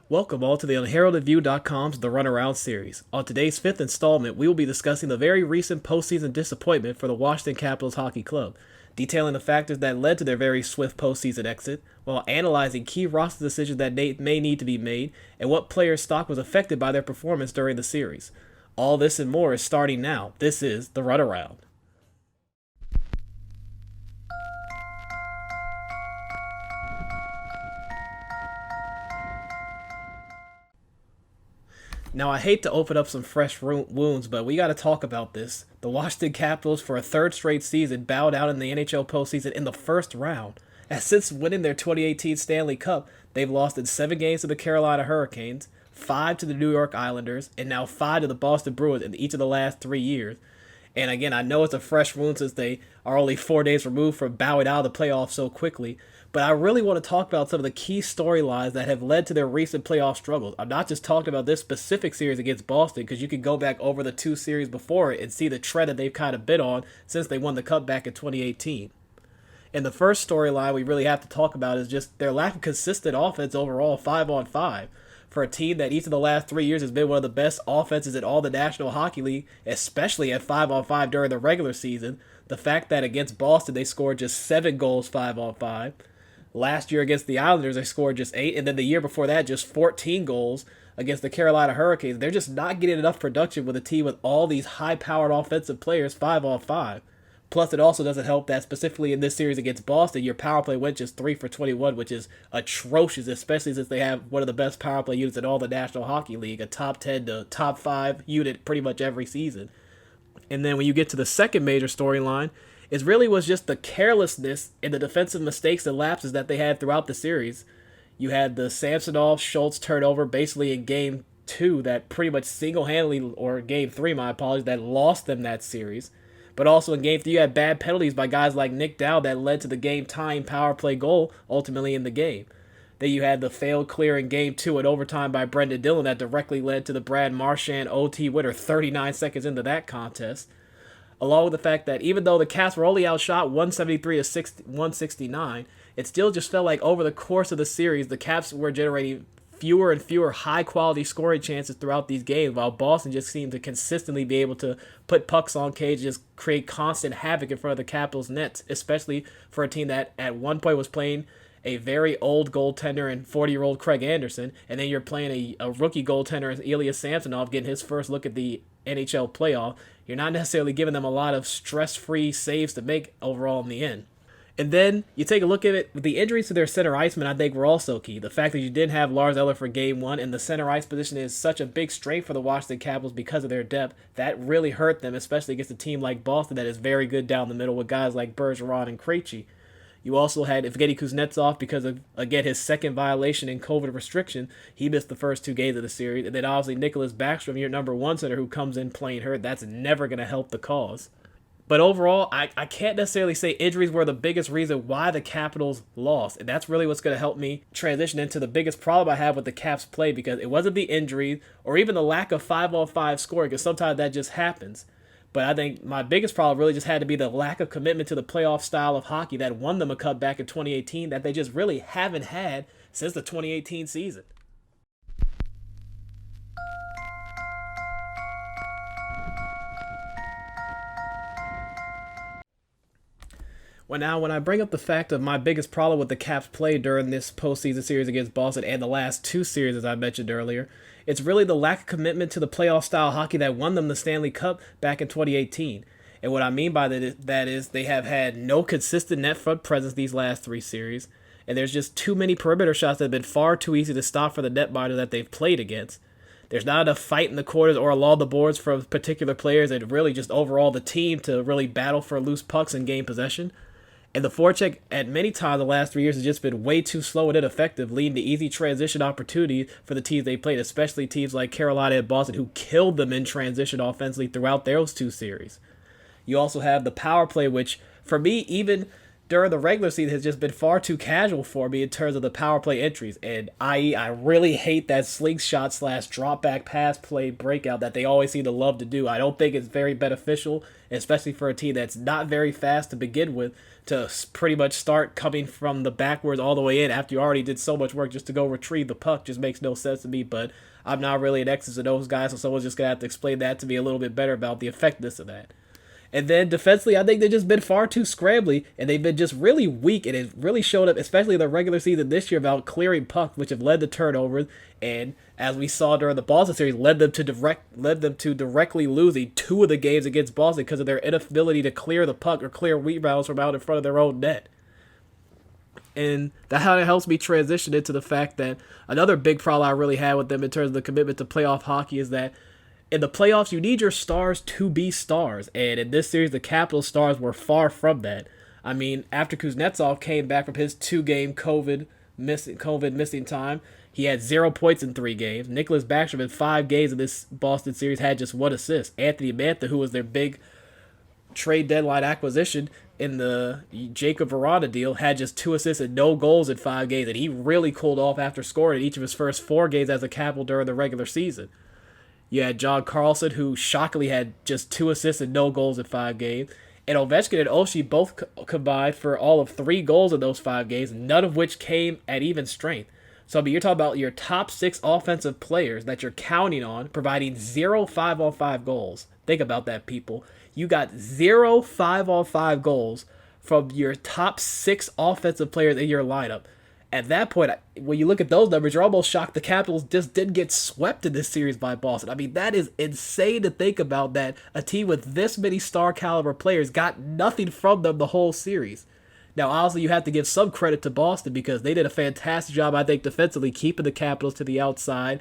Welcome all to the UnheraldedView.com's The Run A Round series. On today's fifth installment, we will be discussing the very recent postseason disappointment for the Washington Capitals Hockey Club, detailing the factors that led to their very swift postseason exit, while analyzing key roster decisions that may need to be made, and what players' stock was affected by their performance during the series. All this and more is starting now. This is The Run Around. Now, I hate to open up some fresh wounds, but we got to talk about this. The Washington Capitals, for a third straight season, bowed out in the NHL postseason in the first round. As since winning their 2018 Stanley Cup, they've lost in 7 games to the Carolina Hurricanes, 5 to the New York Islanders, and now 5 to the Boston Bruins in each of the last 3 years. And again, I know it's a fresh wound since they are only 4 days removed from bowing out of the playoffs so quickly, but I really want to talk about some of the key storylines that have led to their recent playoff struggles. I'm not just talking about this specific series against Boston, because you can go back over the 2 series before it and see the trend that they've kind of been on since they won the Cup back in 2018. And the first storyline we really have to talk about is just their lack of consistent offense overall 5-on-5. For a team that each of the last 3 years has been one of the best offenses in all the National Hockey League, especially at 5-on-5 during the regular season, the fact that against Boston they scored just 7 goals 5-on-5. Last year against the Islanders, they scored just 8, and then the year before that, just 14 goals against the Carolina Hurricanes. They're just not getting enough production with a team with all these high-powered offensive players 5-on-5. Plus, it also doesn't help that specifically in this series against Boston, your power play went just 3 for 21, which is atrocious, especially since they have one of the best power play units in all the National Hockey League, a top 10 to top 5 unit pretty much every season. And then when you get to the second major storyline, it really was just the carelessness and the defensive mistakes and lapses that they had throughout the series. You had the Samsonov-Schultz turnover basically in Game 2 that pretty much single-handedly, or Game 3, my apologies, that lost them that series. But also in Game 3, you had bad penalties by guys like Nick Dowd that led to the game-tying power play goal ultimately in the game. Then you had the failed clear in Game 2 in overtime by Brendan Dillon that directly led to the Brad Marchand OT winner 39 seconds into that contest. Along with the fact that even though the Caps were only outshot 173 to 169, it still just felt like over the course of the series, the Caps were generating fewer and fewer high-quality scoring chances throughout these games, while Boston just seemed to consistently be able to put pucks on cage and just create constant havoc in front of the Capitals' nets, especially for a team that at one point was playing a very old goaltender and 40-year-old Craig Anderson, and then you're playing a rookie goaltender, Ilya Samsonov, getting his first look at the NHL playoff. You're not necessarily giving them a lot of stress-free saves to make overall in the end. And then you take a look at it, the injuries to their center icemen I think were also key. The fact that you didn't have Lars Eller for Game 1 and the center ice position is such a big strength for the Washington Capitals because of their depth, that really hurt them, especially against a team like Boston that is very good down the middle with guys like Bergeron and Krejci. You also had Evgeny Kuznetsov because of, again, his second violation in COVID restriction. He missed the first 2 games of the series. And then obviously Nicholas Backstrom, your number 1 center, who comes in playing hurt. That's never going to help the cause. But overall, I can't necessarily say injuries were the biggest reason why the Capitals lost. And that's really what's going to help me transition into the biggest problem I have with the Caps play, because it wasn't the injuries or even the lack of 5-on-5 scoring, because sometimes that just happens. But I think my biggest problem really just had to be the lack of commitment to the playoff style of hockey that won them a cup back in 2018 that they just really haven't had since the 2018 season. When I bring up the fact of my biggest problem with the Caps play during this postseason series against Boston and the last 2 series, as I mentioned earlier, it's really the lack of commitment to the playoff style hockey that won them the Stanley Cup back in 2018. And what I mean by that is they have had no consistent net front presence these last 3 series, and there's just too many perimeter shots that have been far too easy to stop for the netminder that they've played against. There's not enough fight in the corners or along the boards from particular players, and really just overall the team to really battle for loose pucks and gain possession. And the forecheck at many times the last 3 years has just been way too slow and ineffective, leading to easy transition opportunities for the teams they played, especially teams like Carolina and Boston, who killed them in transition offensively throughout those 2 series. You also have the power play, which for me, even during the regular season has just been far too casual for me in terms of the power play entries. And i.e., I really hate that slingshot slash drop back pass play breakout that they always seem to love to do. I don't think it's very beneficial, especially for a team that's not very fast to begin with, to pretty much start coming from the backwards all the way in after you already did so much work just to go retrieve the puck. Just makes no sense to me, but I'm not really an X's and O's guy, so someone's just going to have to explain that to me a little bit better about the effectiveness of that. And then defensively, I think they've just been far too scrambly, and they've been just really weak, and it really showed up, especially in the regular season this year, about clearing pucks, which have led to turnovers, and as we saw during the Boston series, led them to directly losing 2 of the games against Boston because of their inability to clear the puck or clear rebounds from out in front of their own net. And that helps me transition into the fact that another big problem I really had with them in terms of the commitment to playoff hockey is that in the playoffs, you need your stars to be stars. And in this series, the Capitals stars were far from that. I mean, after Kuznetsov came back from his 2-game COVID missing time, he had 0 points in 3 games. Nicholas Backstrom in 5 games of this Boston series had just 1 assist. Anthony Mantha, who was their big trade deadline acquisition in the Jacob Verana deal, had just 2 assists and no goals in 5 games. And he really cooled off after scoring in each of his first 4 games as a Capital during the regular season. You had John Carlson, who shockingly had just 2 assists and no goals in 5 games. And Ovechkin and Oshie both combined for all of 3 goals in those 5 games, none of which came at even strength. So, I mean, you're talking about your top 6 offensive players that you're counting on providing 0 5-on-5 goals. Think about that, people. You got 0 5-on-5 goals from your top 6 offensive players in your lineup. At that point, when you look at those numbers, you're almost shocked the Capitals just didn't get swept in this series by Boston. I mean, that is insane to think about, that a team with this many star caliber players got nothing from them the whole series. Now, obviously, you have to give some credit to Boston because they did a fantastic job, I think, defensively, keeping the Capitals to the outside,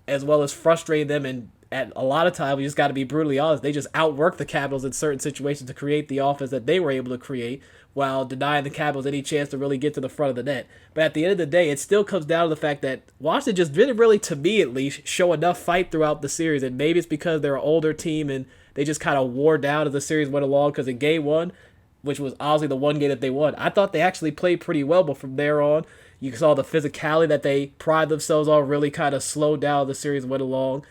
as well as frustrating them. And at a lot of times, we just got to be brutally honest, they just outworked the Capitals in certain situations to create the offense that they were able to create, while denying the Capitals any chance to really get to the front of the net. But at the end of the day, it still comes down to the fact that Washington just didn't really, to me at least, show enough fight throughout the series. And maybe it's because they're an older team and they just kind of wore down as the series went along, because in Game 1, which was obviously the one game that they won, I thought they actually played pretty well, but from there on, you saw the physicality that they pride themselves on really kind of slowed down as the series went along.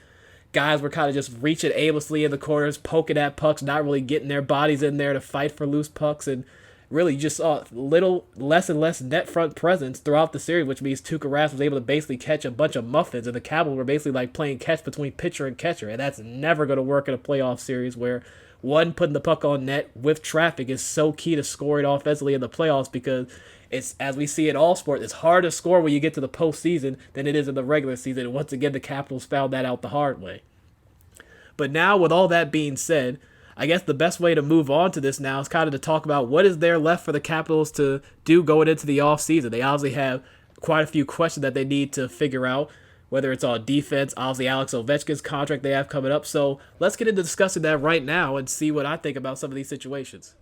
Guys were kind of just reaching aimlessly in the corners, poking at pucks, not really getting their bodies in there to fight for loose pucks, and really you just saw little less and less net front presence throughout the series, which means Tuukka Rask was able to basically catch a bunch of muffins, and the Capitals were basically like playing catch between pitcher and catcher, and that's never going to work in a playoff series where putting the puck on net with traffic is so key to scoring offensively in the playoffs, because it's, as we see in all sports, it's hard to score when you get to the postseason than it is in the regular season, and once again the Capitals found that out the hard way. But now, with all that being said, I guess the best way to move on to this now is kind of to talk about what is there left for the Capitals to do going into the offseason. They obviously have quite a few questions that they need to figure out, whether it's on defense, obviously Alex Ovechkin's contract they have coming up. So let's get into discussing that right now and see what I think about some of these situations.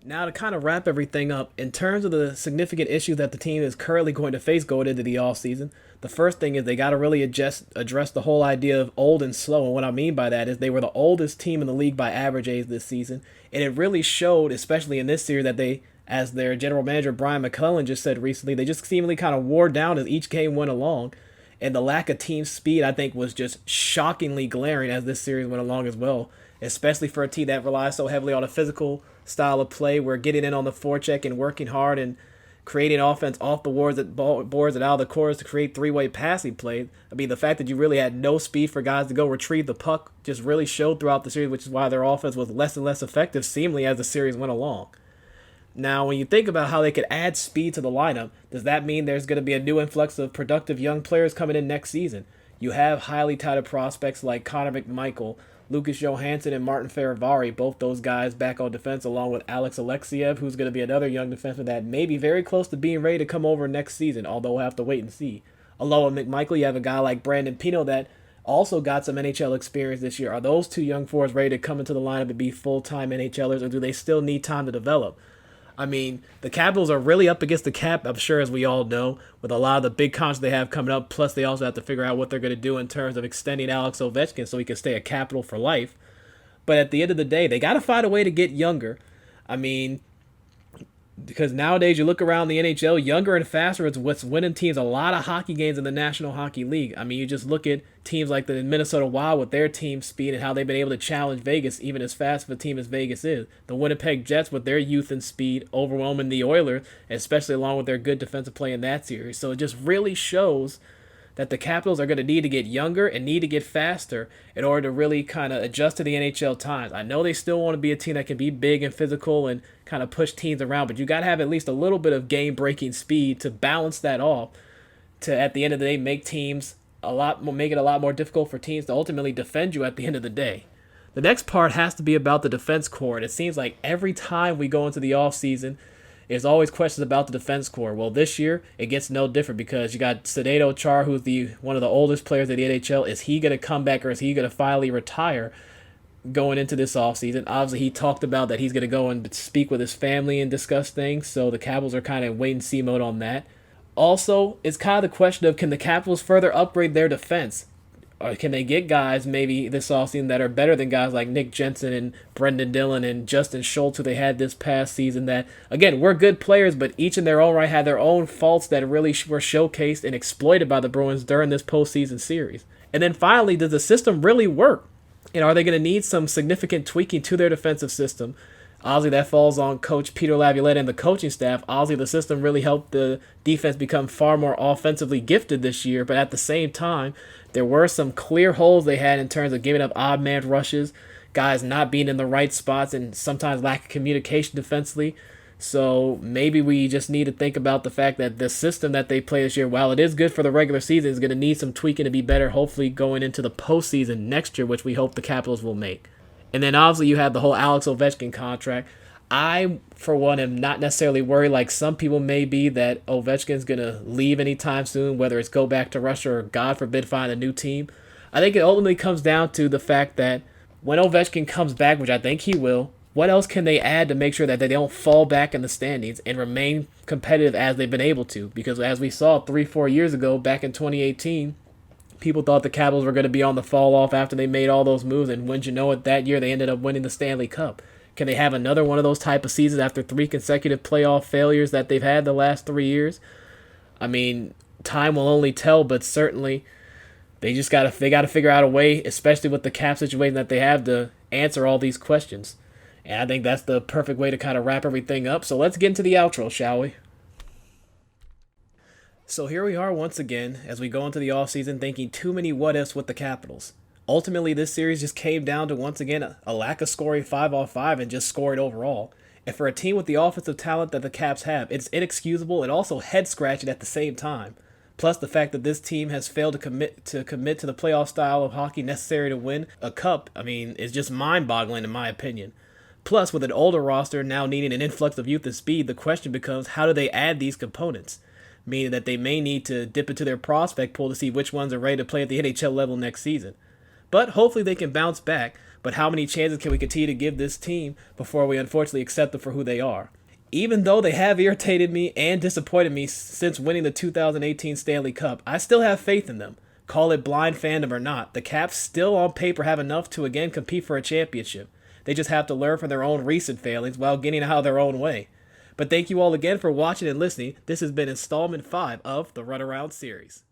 Now, to kind of wrap everything up, in terms of the significant issues that the team is currently going to face going into the offseason, the first thing is they got to really address the whole idea of old and slow. And what I mean by that is they were the oldest team in the league by average age this season. And it really showed, especially in this series, that they, as their general manager Brian McClellan just said recently, they just seemingly kind of wore down as each game went along. And the lack of team speed, I think, was just shockingly glaring as this series went along as well, especially for a team that relies so heavily on a physical style of play, where getting in on the forecheck and working hard and creating offense off the boards and out of the corners to create three-way passing plays. I mean, the fact that you really had no speed for guys to go retrieve the puck just really showed throughout the series, which is why their offense was less and less effective seemingly as the series went along. Now, when you think about how they could add speed to the lineup, does that mean there's going to be a new influx of productive young players coming in next season? You have highly touted prospects like Connor McMichael, Lucas Johansson, and Martin Feravari, both those guys back on defense, along with Alex Alexiev, who's going to be another young defenseman that may be very close to being ready to come over next season, although we'll have to wait and see. Along with McMichael, you have a guy like Brandon Pino that also got some NHL experience this year. Are those two young forwards ready to come into the lineup and be full-time NHLers, or do they still need time to develop? I mean, the Capitals are really up against the cap, I'm sure, as we all know, with a lot of the big contracts they have coming up. Plus, they also have to figure out what they're going to do in terms of extending Alex Ovechkin so he can stay a Capital for life. But at the end of the day, they got to find a way to get younger. I mean, because nowadays you look around the NHL, younger and faster is what's winning teams a lot of hockey games in the National Hockey League. I mean, you just look at teams like the Minnesota Wild with their team speed and how they've been able to challenge Vegas even as fast of a team as Vegas is. The Winnipeg Jets with their youth and speed overwhelming the Oilers, especially along with their good defensive play in that series. So it just really shows that the Capitals are going to need to get younger and need to get faster in order to really kind of adjust to the NHL times. I know they still want to be a team that can be big and physical and kind of push teams around, but you got to have at least a little bit of game-breaking speed to balance that off to, at the end of the day, make it a lot more difficult for teams to ultimately defend you at the end of the day. The next part has to be about the defense core, and it seems like every time we go into the offseason, there's always questions about the defense core. Well, this year, it gets no different because you got Zdeno Chara, who's one of the oldest players in the NHL. Is he going to come back or is he going to finally retire going into this offseason? Obviously, he talked about that he's going to go and speak with his family and discuss things, so the Capitals are kind of in wait-and-see mode on that. Also, it's kind of the question of, can the Capitals further upgrade their defense? Or can they get guys maybe this offseason that are better than guys like Nick Jensen and Brendan Dillon and Justin Schultz, who they had this past season, that, again, were good players, but each in their own right had their own faults that really were showcased and exploited by the Bruins during this postseason series. And then finally, does the system really work? And are they going to need some significant tweaking to their defensive system? Obviously, that falls on Coach Peter Laviolette and the coaching staff. Obviously, the system really helped the defense become far more offensively gifted this year, but at the same time, there were some clear holes they had in terms of giving up odd man rushes, guys not being in the right spots, and sometimes lack of communication defensively. So maybe we just need to think about the fact that the system that they play this year, while it is good for the regular season, is going to need some tweaking to be better, hopefully going into the postseason next year, which we hope the Capitals will make. And then obviously you have the whole Alex Ovechkin contract. I, for one, am not necessarily worried like some people may be that Ovechkin's going to leave anytime soon, whether it's go back to Russia or, God forbid, find a new team. I think it ultimately comes down to the fact that when Ovechkin comes back, which I think he will, what else can they add to make sure that they don't fall back in the standings and remain competitive as they've been able to? Because as we saw 3-4 years ago, back in 2018, people thought the Capitals were going to be on the fall off after they made all those moves, and wouldn't you know it, that year they ended up winning the Stanley Cup. Can they have another one of those type of seasons after 3 consecutive playoff failures that they've had the last 3 years? I mean, time will only tell, but certainly they got to figure out a way, especially with the cap situation that they have, to answer all these questions. And I think that's the perfect way to kind of wrap everything up. So let's get into the outro, shall we? So here we are once again as we go into the offseason thinking too many what-ifs with the Capitals. Ultimately, this series just came down to, once again, a lack of scoring 5-on-5 and just scoring overall. And for a team with the offensive talent that the Caps have, it's inexcusable and also head-scratching at the same time. Plus, the fact that this team has failed to commit to the playoff style of hockey necessary to win a cup, I mean, is just mind-boggling in my opinion. Plus, with an older roster now needing an influx of youth and speed, the question becomes, how do they add these components? Meaning that they may need to dip into their prospect pool to see which ones are ready to play at the NHL level next season. But hopefully they can bounce back. But how many chances can we continue to give this team before we unfortunately accept them for who they are? Even though they have irritated me and disappointed me since winning the 2018 Stanley Cup, I still have faith in them. Call it blind fandom or not, the Caps still on paper have enough to again compete for a championship. They just have to learn from their own recent failings while getting out of their own way. But thank you all again for watching and listening. This has been installment 5 of the Run Around series.